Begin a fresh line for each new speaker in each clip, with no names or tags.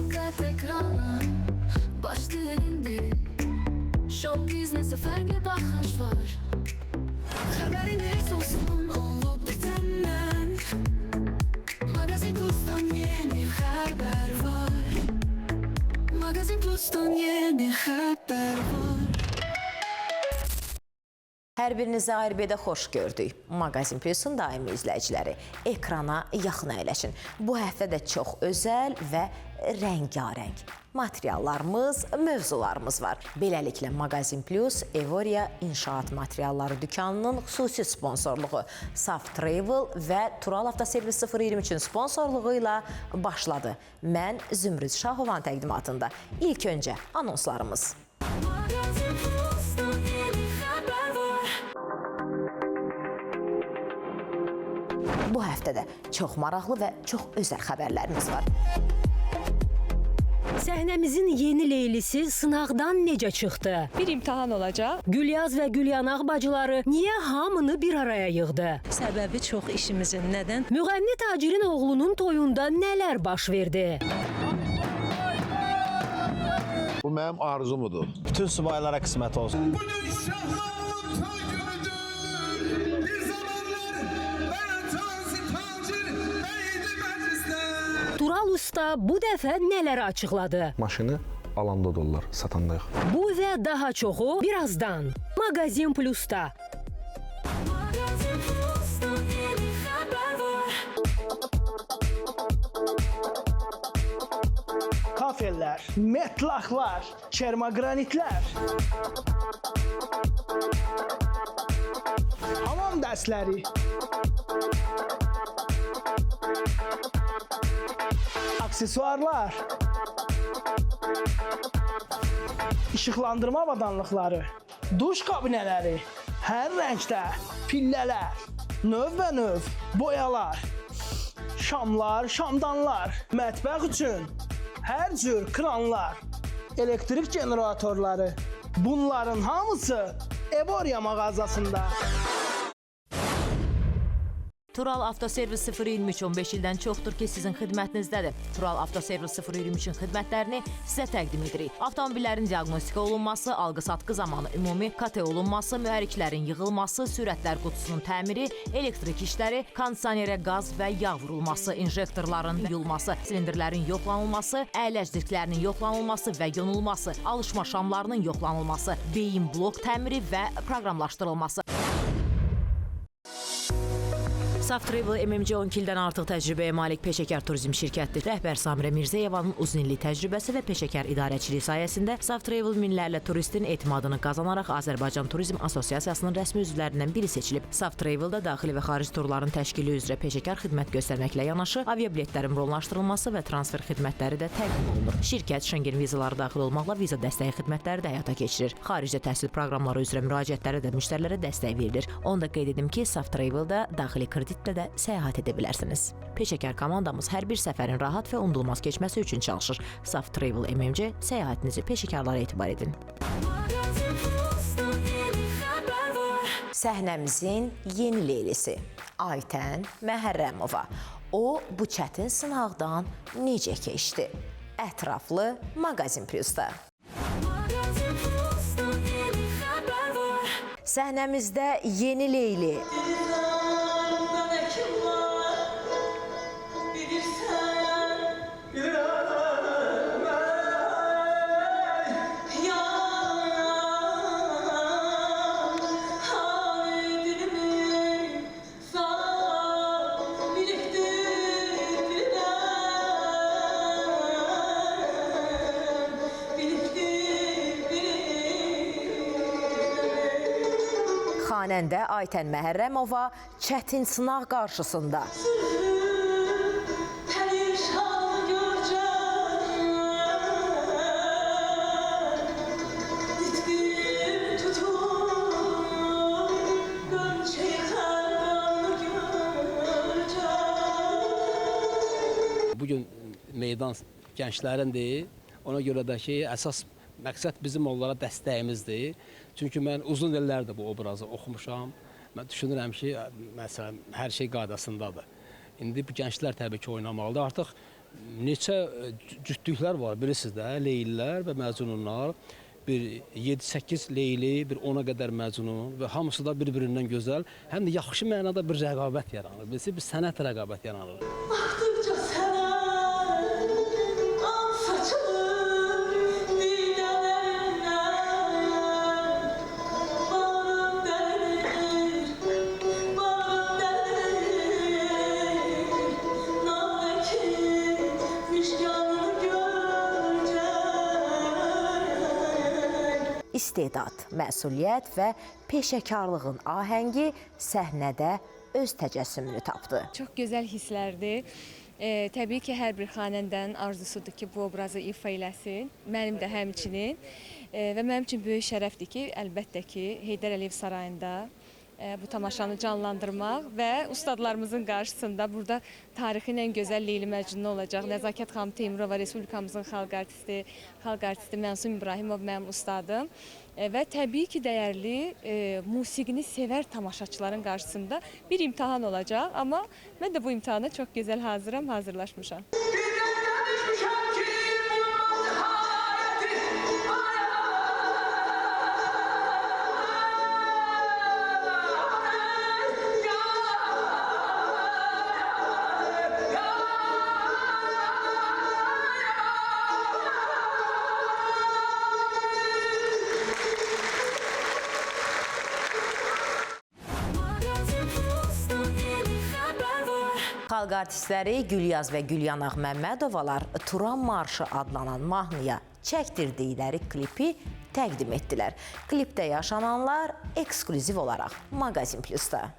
Dikkat ekrana başladı indi. Show business'e farklı bakış var. Haberiniz olsun olup bitenden. Magazin Plus'tan yeni haber var. Magazin Plus'tan yeni haber var.
Hər birinizə ARB-də xoş gördük. Magazin Plusun daimi izləyiciləri, ekrana yaxın əyləşin. Bu həftə də çox özəl və rəngarəng materiallarımız, mövzularımız var. Beləliklə, Magazin Plus, Evoria İnşaat Materialları Dükanının xüsusi sponsorluğu, Saft Travel və Tural Avtoservis 023-ün sponsorluğu ilə başladı. Mən Zümrüd Şahovan təqdimatında. İlk öncə anonslarımız.
Magazin Plus'tan yeni haber var.
Bu həftədə çox maraqlı və çox özəl xəbərlərimiz var.
Səhnəmizin yeni leylisi sınaqdan necə çıxdı?
Bir imtahan olacaq.
Gülyaz və Gülyanaq bacıları niyə hamını bir araya yığdı?
Səbəbi çox işimizin. Nədən?
Müğənni tacirin oğlunun toyunda nələr baş verdi?
Bu mənim arzumudur.
Bütün subaylara qismət olsun.
Bugün şahlarımın toy günüdür. Bir zamanlar ben tacir beydi meclisler.
Tural Usta bu dəfə nələri açıqladı?
Maşını alanda dollar, satandayıq.
Bu və daha çoxu birazdan Magazin Plus'ta.
Magazin Plus'tan yeni haber var.
Kafeler, metlaklar, kermogranitler. Hamam dersleri. Aksesuarlar. Işıklandırma avadanlıkları. Duş kabineleri. Her renkte. Pilleler. Növ boyalar. Şamlar, şamdanlar. Mətbəx üçün hər cür kranlar. Elektrik generatorları. Bunların hamısı Evoria mağazasında.
Tural Avtoservis 023 15 ildən çoxdur ki, sizin xidmətinizdədir. Tural Avtoservis 023-ün xidmətlərini sizə təqdim edirik. Avtomobillərin diaqnostika olunması, alqı-satqı zamanı ümumi KT olunması, mühərriklərin yığılması, sürətlər qutusunun təmiri, elektrik işləri, kondisionerə qaz və yağ vurulması, injektorların yuyulması, silindirlərin yoxlanılması, əyləc dirklərinin yoxlanılması və yonulması, alışma şamlarının yoxlanılması, beyin blok təmiri və proqramlaşdırılması. Saft Travel MMC 12 ildən artıq təcrübəyə malik peşəkar turizm şirkətdir. Rəhbər Samirə Mirzəyevanın uzun illik təcrübəsi və peşəkar idarəçiliyi sayəsində Saft Travel minlərlə turistin etimadını qazanaraq Azərbaycan Turizm Assosiasiyasının rəsmi üzvlərindən biri seçilib. Saft Travel'da daxili və xarici turların təşkili üzrə peşəkar xidmət göstərməklə yanaşı, aviabiletlərin bronlaşdırılması və transfer xidmətləri də təqdim olunur. Şirkət Şengen vizaları daxil olmaqla viza dəstəyi xidmətləri də həyata keçirir. Xaricdə təhsil proqramları üzrə müraciətlərə də müştərilərə dəstək verilir. Onu da qeyd edim ki, Saft Travel'da daxili kredit də səyahət edə bilərsiniz. Peşəkar komandamız hər bir səfərin rahat və unudulmaz keçməsi üçün çalışır. Saft Travel MMC səyahətinizi peşəkarlara etibar edin.
Magazin Plus'tan yeni haber var.
Səhnəmizin yeni leylisi Aytən Məhərrəmova. O, bu çətin sınaqdan necə keçdi? Ətraflı Magazin Plus'da.
Magazin Plus'tan yeni haber var.
Səhnəmizdə yeni leyli. Xanəndə Aytən Məhərrəmova çətin sınaq qarşısında.
Bugün meydan gənclərindir. Ona görə də ki, əsas məqsəd bizim onlara dəstəyimizdir. Çünki mən uzun illərdir bu obrazı oxumuşam. Mən düşünürəm ki, məsələn, hər şey qaydasındadır. İndi bu gənclər təbii ki, oynamalıdır. Artıq neçə cütlüklər var, bilirsiniz də, Leylilər və Məcnunlar. Bir 7-8 Leyli, bir 10-a qədər Məcnun və hamısı da bir-birindən gözəl. Həm də yaxşı mənada bir rəqabət yaranır. Bilirsiniz, bir sənət rəqabət yaranır.
Baktıkça sana al saçımı dinlerinden bağrım derilir, namekin müşkanını göreceğim.
İstedad, məsuliyyət və peşəkarlığın ahəngi səhnədə öz təcəssümünü tapdı.
Çox gözəl hisslərdir. Təbii ki, hər bir xanəndən arzusudur ki, bu obrazı ifa eləsin. Mənim də həmçinin. Və mənim üçün böyük şərəfdir ki, əlbəttə ki, Heydər Əliyev Sarayında bu tamaşanı canlandırmaq və ustadlarımızın qarşısında burada tarixin ən gözəl Leyli Məcnun olacaq. Nəzakət xanım Teymurova, Respublikamızın xalq artisti Mənsum İbrahimov mənim ustadım. Və təbii ki, dəyərli musiqini sevər tamaşaçıların qarşısında bir imtahan olacaq. Amma mən də bu imtahana çox gözəl hazırlaşmışam.
Xalq artistləri Gülyaz və Gülyanaq Məmmədovalar Turan Marşı adlanan mahnıya çəkdirdikləri klipi təqdim etdilər. Klipdə yaşananlar eksklüziv olaraq Maqazin Plus'da.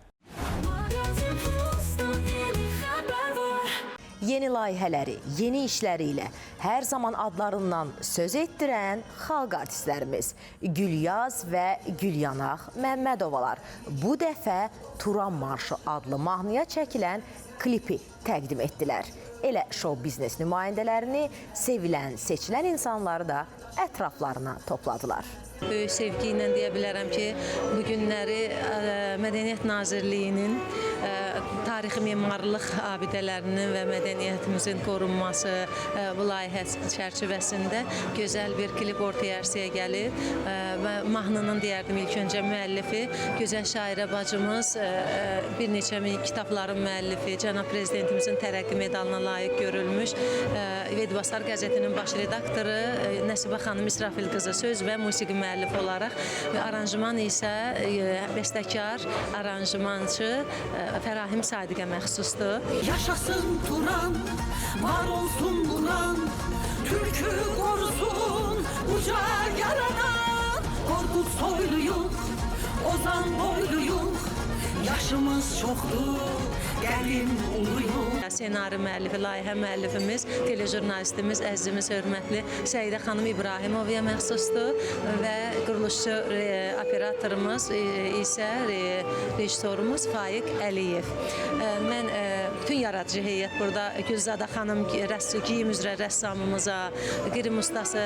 Yeni layihələri, yeni işləri ilə hər zaman adlarından söz etdirən xalq artistlərimiz Gülyaz və Gülyanaq Məmmədovalar bu dəfə Turan Marşı adlı mahnıya çəkilən klipi təqdim etdilər. Elə show biznes nümayəndələrini, sevilən, seçilən insanları da ətraflarına topladılar.
Böyük sevgi ilə deyə bilərəm ki, bu günləri Mədəniyyət Nazirliyinin tarixi memarlıq abidələrinin və mədəniyyətimizin qorunması bu layihə çərçivəsində gözəl bir klip ortaya ərsəyə gəlir. Və mahnının deyərdim ilk öncə müəllifi, gözəl şairə bacımız, bir neçə kitabların müəllifi, cənab prezidentimizin tərəqqi medalına layiq görülmüş Vedibasar qəzetinin baş redaktoru Nəsibə xanım İsrafil qızı söz və musiqi müəllifi olaraq və aranjman isə bəstəkar, aranjmançı Fərahim Sadiqə məxsusdur.
Yaşasın Turan, var olsun Quran, Türk'ü korusun uca yaradan. Korkut soyluyuk, ozan boyluyuk, yaşımız çoktur, gelin uluyuk.
Senari müəllifi, layihə müəllifimiz, telejurnalistimiz, əzizimiz, hörmətli Səidə xanım İbrahimovaya məxsusdur və quruluşçu operatorumuz isə rejissorumuz Faiq Əliyev. Mən bütün yaradıcı heyət burada Gülzada xanım geyim üzrə rəssamımıza, qirim ustası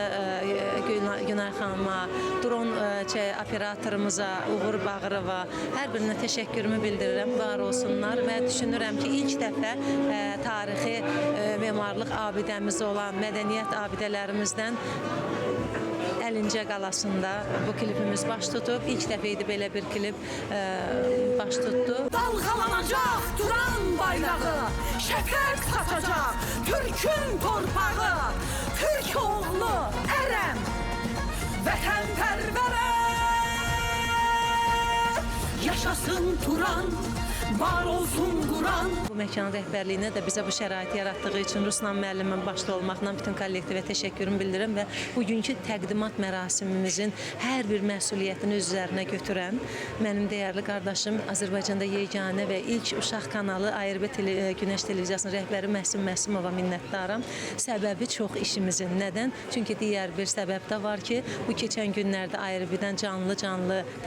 Günay xanıma, dron operatorumuza, Uğur Bağırova hər birinə təşəkkürümü bildirirəm, var olsunlar və düşünürəm ki, ilk dəfə tarixi memarlıq abidəmiz olan mədəniyyət abidələrimizdən Əlincə qalasında bu klipimiz baş tutub. İlk dəfə idi belə bir klip baş tutdu.
Dalgalanacak Turan bayrağı, şefek saçacak Türk'ün torpağı, Türk oğlu Ərəm, vətənpərvərə. Yaşasın Turan, var olsun Quran.
Bu məkanın rəhbərliyinə də bizə bu şəraiti yaratdığı üçün Ruslan müəllimin başda olmaqla bütün kollektivə təşəkkürümü bildirirəm və bugünkü təqdimat mərasimimizin hər bir məsuliyyətini öz üzərinə götürən mənim dəyərli qardaşım, Azərbaycanda yeganə və ilk uşaq kanalı ARB Günəş Televiziyasının rəhbəri Məhsin Məhsimova minnətdaram. Səbəbi çox işimizin. Nədən? Çünki digər bir səbəb də var ki, bu keçən günlərdə ARB-dən canlı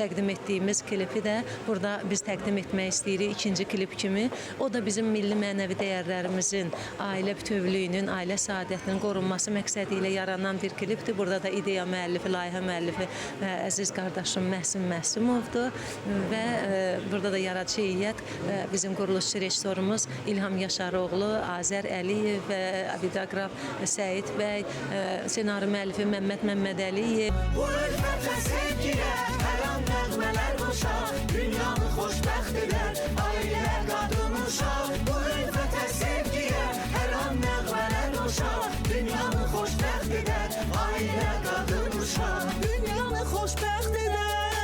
təqdim etdiyimiz klipi də burada biz təqdim etmək istəyirik. ikinci klip kimi. O da bizim milli mənəvi dəyərlərimizin, ailə bütövlüyünün, ailə saadətinin qorunması məqsədi ilə yaranan bir klipdir. Burada da ideya müəllifi, layihə müəllifi əziz qardaşım Məhsin Məhsimovdur və burada da yaradıcı heyət bizim quruluşçu rejissorumuz İlham Yaşaroğlu, Azər Əliyev və videoqraf Səid bəy, ssenari müəllifi Məmməd Məmmədəliyev.
Bu ülfətlə sevgiyə hər an nəğmələr qoşar, dünyanı xoşbəxt edər, ailə qadın uşaq. Bu ülfətlə sevgiyə hər an nəğmələr qoşar, dünyanı xoşbəxt edər, ailə qadın uşaq. Dünyanı xoşbəxt edər,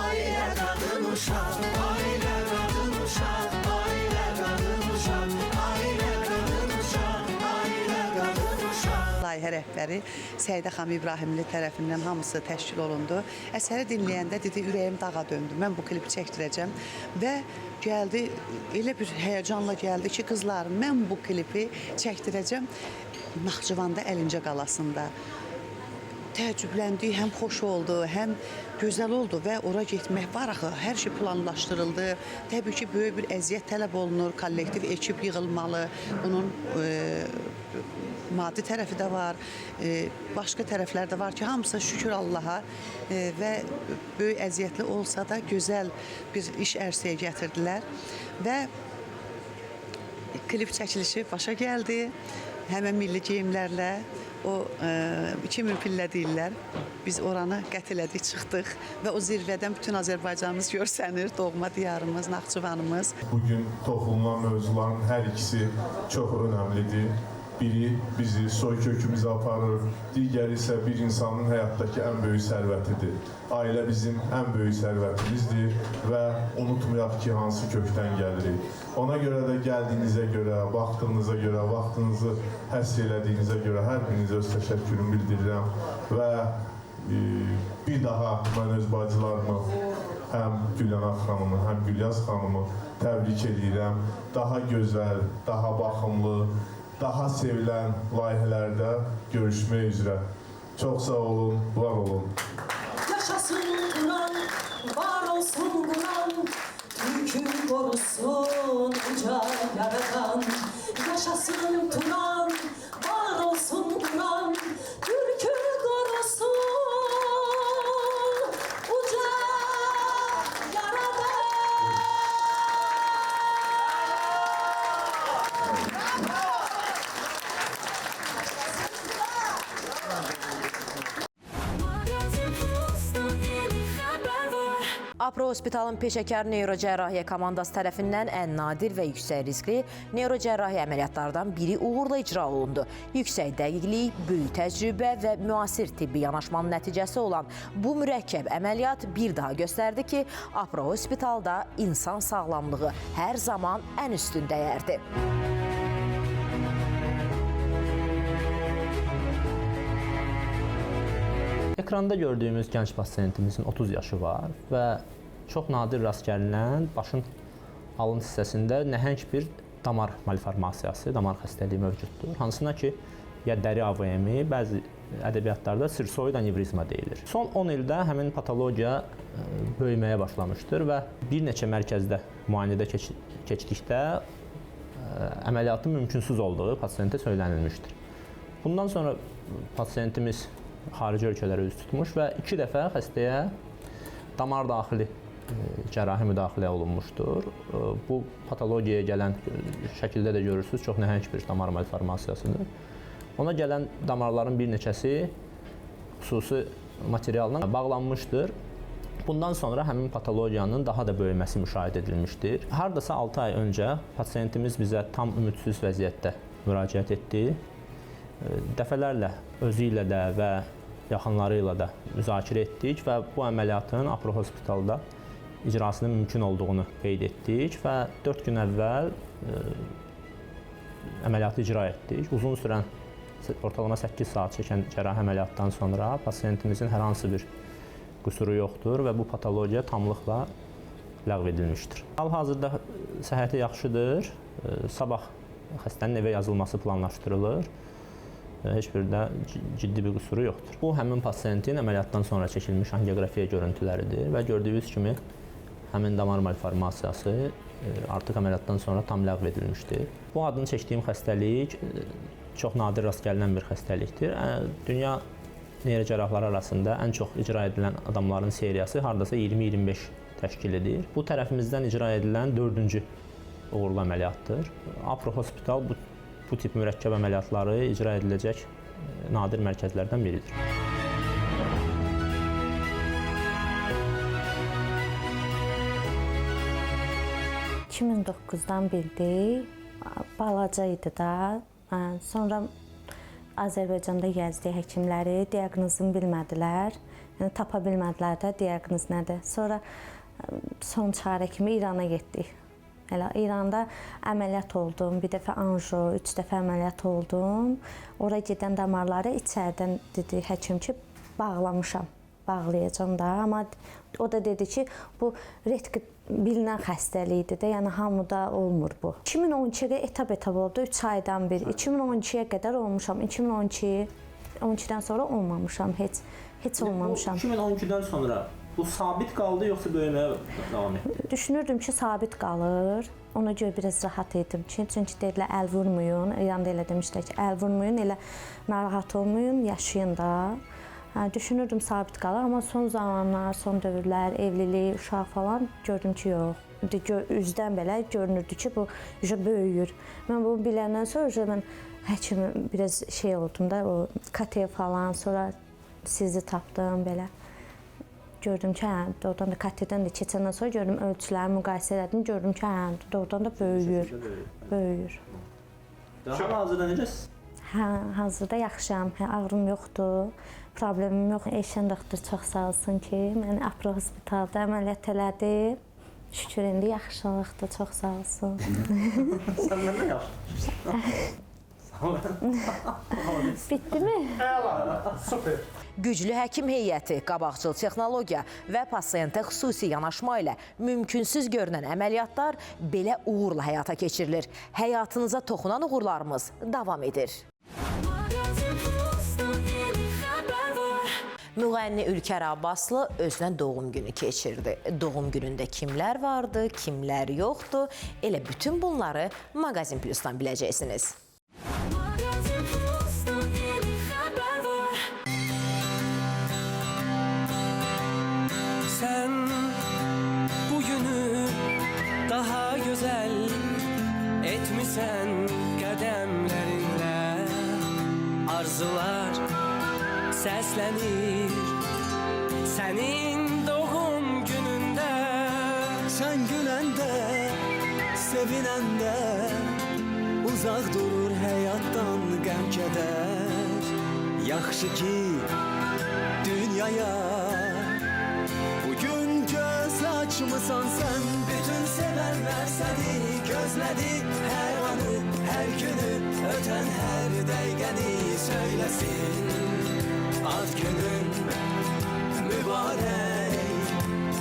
ailə qadın uşaq, ailə qadın uşaq, ailə qadın uşaq, ailə qadın uşaq, ailə qadın uşaq.
Layihə rəhbəri Səidə xanım İbrahimli tərəfindən hamısı təşkil olundu. Əsəri dinləyəndə dedi, ürəyim dağa döndü. Mən bu klipi çəkdirəcəm və gəldi, elə bir həyəcanla gəldi ki, qızlarım, mən bu klipi çəkdirəcəm Naxçıvanda Əlincə qalasında. Təəccübləndik, həm xoş oldu, həm gözəl oldu və ora getmək var axı, hər şey planlaşdırıldı. Təbii ki, böyük bir əziyyət tələb olunur, kollektiv ekip yığılmalı, bunun maddi tərəfi də var, başqa tərəflər də var ki, hamısı şükür Allaha və böyük əziyyətli olsa da gözəl bir iş ərsəyə gətirdilər və klip çəkilişi başa gəldi, həmən milli geyimlərlə. O 2000 pillə deyirlər. Biz oranı qət elədik, çıxdıq və o zirvədən bütün Azərbaycanımız görsənir, doğma diyarımız, Naxçıvanımız.
Bugün toxunulan mövzuların hər ikisi çox önəmlidir. Biri bizi soy kökümüzə aparır, digəri isə bir insanın həyatdakı ən böyük sərvətidir. Ailə bizim ən böyük sərvətimizdir və unutmayaq ki, hansı kökdən gəlirik. Ona görə də gəldiyinizə görə, vaxtınıza görə, vaxtınızı həsr elədiyinizə görə hər birinizə öz təşəkkürümü bildirirəm və bir daha mən öz bacılarımı, həm Gülənaz xanımı, həm Gülyaz xanımı təbrik edirəm. Daha gözəl, daha baxımlı, daha sevilən layihələrdə görüşmək üzrə. Çox sağ olun, var olun.
Yaşasın Turan, var olsun Quran, Türk'ü korusun uca yaradan. Yaşasın Turan, var olsun Quran, Türk'ü korusun uca yaradan.
Apro Hospitalın peşəkar neyrocərrahiyyə komandası tərəfindən ən nadir və yüksək riskli neyrocərrahiyyə əməliyyatlardan biri uğurla icra olundu. Yüksək dəqiqlik, böyük təcrübə və müasir tibbi yanaşmanın nəticəsi olan bu mürəkkəb əməliyyat bir daha göstərdi ki, Apro Hospitalda insan sağlamlığı hər zaman ən üstün dəyərdir.
Ekranda gördüyümüz gənc pasiyentimizin 30 yaşı var və çox nadir rast gəlinən başın alın hissəsində nəhəng bir damar malformasiyası, damar xəstəliyi mövcuddur. Hansına ki, ya dəri AVM-i, bəzi ədəbiyyatlarda sirsoid anevrizma deyilir. Son 10 ildə həmin patologiya böyüməyə başlamışdır və bir neçə mərkəzdə müayinədə keçdikdə əməliyyatın mümkünsüz olduğu pasiyentə söylənilmişdir. Bundan sonra pasiyentimiz xarici ölkələrə üz tutmuş və 2 dəfə xəstəyə damar daxili cərrahi müdaxilə olunmuşdur. Bu patologiyaya gələn şəkildə də görürsünüz, çox nəhəng bir damar malformasiyasıdır. Ona gələn damarların bir neçəsi xüsusi materialla bağlanmışdır. Bundan sonra həmin patologiyanın daha da böyüməsi müşahidə edilmişdir. Hardasa 6 ay öncə pasiyentimiz bizə tam ümidsiz vəziyyətdə müraciət etdi. Dəfələrlə özü ilə də və yaxınları ilə də müzakirə etdik və bu əməliyyatın Apro Hospitalda icrasının mümkün olduğunu qeyd etdik və 4 gün əvvəl əməliyyatı icra etdik. Uzun sürən, ortalama 8 saat çəkən cərrahi əməliyyatdan sonra pasiyentimizin hər hansı bir qüsuru yoxdur və bu patologiya tamlıqla ləğv edilmişdir. Hal-hazırda səhhəti yaxşıdır, sabah xəstənin evə yazılması planlaşdırılır. Heç bir də ciddi bir qüsuru yoxdur. Bu, həmin pasiyentin əməliyyatdan sonra çəkilmiş angioqrafiya görüntüləridir və gördüyünüz kimi həmin damar malformasiyası artıq əməliyyatdan sonra tam ləğv edilmişdir. Bu adını çəkdiyim xəstəlik çox nadir rast gəlinən bir xəstəlikdir. Dünya neyrocərrahları arasında ən çox icra edilən adamların seriyası hardasa 20-25 təşkil edir. Bu tərəfimizdən icra edilən 4-cü uğurlu əməliyyatdır. Apro Hospital bu tip mürəkkəb əməliyyatları icra ediləcək nadir mərkəzlərdən biridir.
2009-dan bildik, balaca idi da. Sonra Azərbaycanda gəzdi həkimləri, diaqnozunu bilmədilər. Yəni tapa bilmədilər də diaqnoz nədir. Sonra son çarə kimi İrana getdik. Elə İranda əməliyyat oldum, bir dəfə anjo, 3 dəfə əməliyyat oldum. Ora gedən damarları içərdən dedi həkim ki, bağlamışam, bağlayacağam da. Amma o da dedi ki, bu redki bilinən xəstəlikdir də, yəni hamıda olmur bu. 2012-də etap oldu, 3 aydan bir. 2012-yə qədər olmuşam, 2012-dən sonra olmamışam, heç olmamışam.
2012-dən sonra bu sabit qaldı, yoxsa böyüməyə davam etdi?
Düşünürdüm ki, sabit qalır. Ona görə biraz rahat idim ki, çünki dedilər, əl vurmayın. İranda elə demişlər ki, əl vurmayın, elə narahat olmayın, yaşayın da. Düşünürdüm sabit qalır, amma son zamanlar, son dövrlər, evlilik, uşaq falan gördüm ki, yox. Üzdən belə görünürdü ki, bu böyüyür. Mən bunu biləndən sonra mən həkimi biraz şey oldum da, o KT falan, sonra sizi tapdım belə. Gördüm ki, doğrudan da KT-dən də keçəndən sonra gördüm, ölçüləri müqayisə elədim, gördüm ki, doğrudan da böyüyür.
Daha hazırda necəsiz?
Hazırda yaxşıyam, ağrım yoxdur, problemim yox. Eşən doktor çox sağ olsun ki, məni Apro Hospitalda əməliyyat elədi. Şükür, indi yaxşılıqdır, çox sağ olsun.
Sən məndən yaxşısan.
Bitdi mi?
Super.
Güclü həkim heyəti, qabaqcıl texnologiya və pasiyentə xüsusi yanaşma ilə mümkünsüz görünən əməliyyatlar belə uğurla həyata keçirilir. Həyatınıza toxunan uğurlarımız davam edir. Müğənni Ülkər Abbaslı özünə doğum günü keçirdi. Doğum günündə kimlər vardı, kimlər yoxdu? Elə bütün bunları Maqazin Plus'tan biləcəksiniz.
Sen bugünü daha güzel etmişsen qədəmlərinlə. Arzular səslənir sənin doğum günündə. Sən güləndə, sevinəndə uzaq durur həyatdan qəm-kədər. Yaxşı ki dünyaya bugün göz açmısan sən. Bütün sevənlər səni gözlədi, hər anı, hər günü, ötən hər dəqiqəni söyləsin. Ad günün mübarək,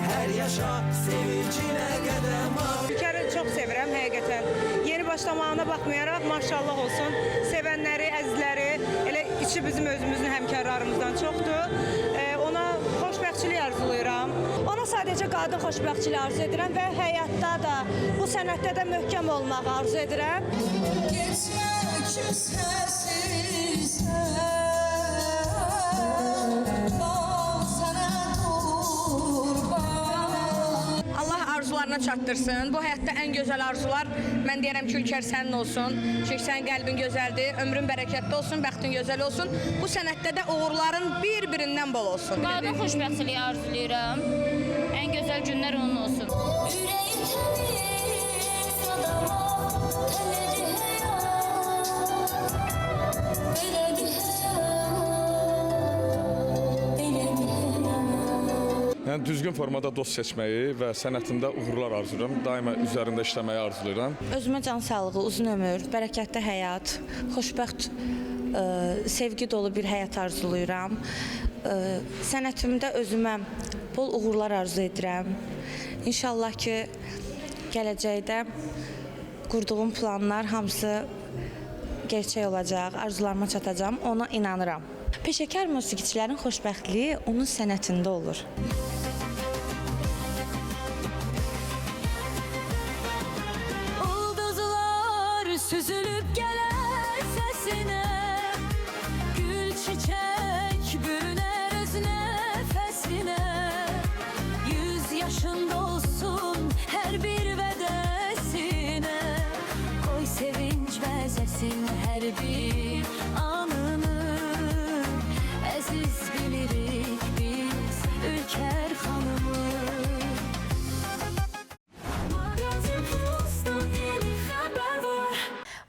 hər yaşa sevincinə qədəm al.
Ülkəri çox sevirəm həqiqətən. Yeni başlamağına baxmayaraq maşallah olsun. Sevənləri, əzizləri, elə içi bizim özümüzün həmkarlarımızdan çoxdur. Ona xoşbəxtçilik arzulayıram. Ona sadəcə qadın xoşbəxtçiliyi arzu edirəm və həyatda da, bu sənətdə də möhkəm olmağı arzu edirəm.
Geçmək kimsəsiz
Allah arzularına çatdırsın. Bu həyatda ən gözəl arzular, mən deyərəm ki, Ülkər sənin olsun. Çünki sənin qəlbin gözəldir, ömrün bərəkətli olsun, bəxtin gözəl olsun. Bu sənətdə də uğurların bir-birindən bol olsun.
Qadın xoşbəxtçiliyi arzulayıram. Ən gözəl günlər onun olsun.
Yəni düzgün formada dost seçməyi və sənətində uğurlar arzulayıram. Daima üzərində işləməyi arzulayıram.
Özümə can sağlığı, uzun ömür, bərəkətli həyat, xoşbəxt, sevgi dolu bir həyat arzulayıram. Sənətimdə özümə bol uğurlar arzu edirəm. İnşallah ki, gələcəkdə qurduğum planlar hamısı gerçək olacaq, arzularıma çatacağam, ona inanıram. Peşəkar musiqiçilərin xoşbəxtliyi onun sənətində olur.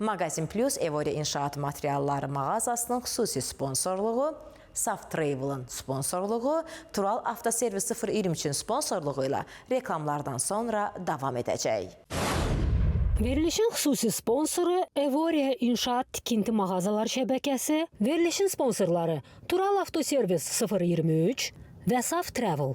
Magazin Plus Evoria İnşaat Materialları mağazasının xüsusi sponsorluğu, Saf Travel'ın sponsorluğu, Tural Avtoservis 023-ün sponsorluğu ilə reklamlardan sonra davam edəcək.
Verilişin xüsusi sponsoru Evoria İnşaat Tikinti Mağazalar Şəbəkəsi, verilişin sponsorları Tural Avtoservis 023 və Saf Travel.